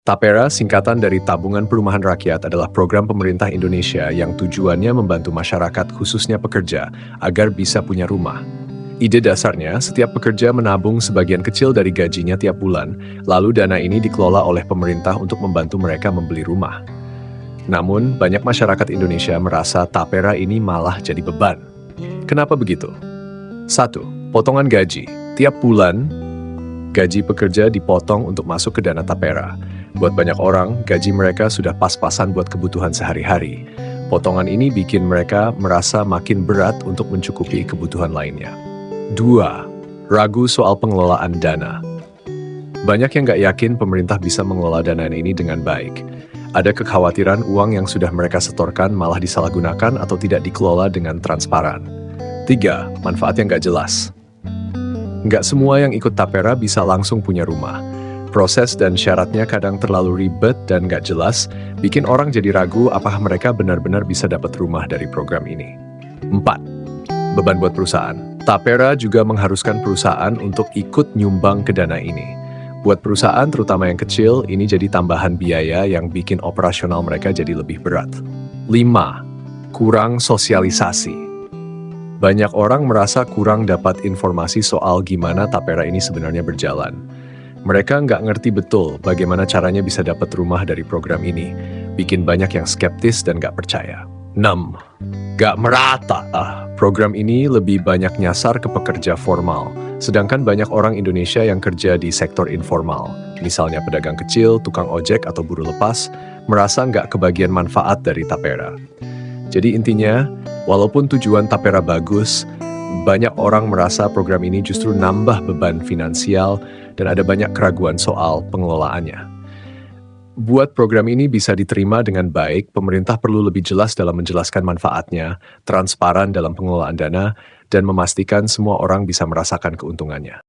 Tapera, singkatan dari Tabungan Perumahan Rakyat, adalah program pemerintah Indonesia yang tujuannya membantu masyarakat, khususnya pekerja, agar bisa punya rumah. Ide dasarnya, setiap pekerja menabung sebagian kecil dari gajinya tiap bulan, lalu dana ini dikelola oleh pemerintah untuk membantu mereka membeli rumah. Namun, banyak masyarakat Indonesia merasa Tapera ini malah jadi beban. Kenapa begitu? 1. Potongan gaji. Tiap bulan, gaji pekerja dipotong untuk masuk ke dana Tapera. Buat banyak orang, gaji mereka sudah pas-pasan buat kebutuhan sehari-hari. Potongan ini bikin mereka merasa makin berat untuk mencukupi kebutuhan lainnya. 2. Ragu soal pengelolaan dana. Banyak yang nggak yakin pemerintah bisa mengelola dana ini dengan baik. Ada kekhawatiran uang yang sudah mereka setorkan malah disalahgunakan atau tidak dikelola dengan transparan. 3. Manfaat yang nggak jelas. Nggak semua yang ikut Tapera bisa langsung punya rumah. Proses dan syaratnya kadang terlalu ribet dan nggak jelas, bikin orang jadi ragu apakah mereka benar-benar bisa dapat rumah dari program ini. 4. Beban buat perusahaan. Tapera juga mengharuskan perusahaan untuk ikut nyumbang ke dana ini. Buat perusahaan, terutama yang kecil, ini jadi tambahan biaya yang bikin operasional mereka jadi lebih berat. 5. Kurang sosialisasi. Banyak orang merasa kurang dapat informasi soal gimana Tapera ini sebenarnya berjalan. Mereka nggak ngerti betul bagaimana caranya bisa dapat rumah dari program ini, bikin banyak yang skeptis dan nggak percaya. 6. Nggak merata. Program ini lebih banyak nyasar ke pekerja formal, sedangkan banyak orang Indonesia yang kerja di sektor informal, misalnya pedagang kecil, tukang ojek, atau buruh lepas, merasa nggak kebagian manfaat dari Tapera. Jadi intinya, walaupun tujuan Tapera bagus, banyak orang merasa program ini justru nambah beban finansial dan ada banyak keraguan soal pengelolaannya. Buat program ini bisa diterima dengan baik, pemerintah perlu lebih jelas dalam menjelaskan manfaatnya, transparan dalam pengelolaan dana, dan memastikan semua orang bisa merasakan keuntungannya.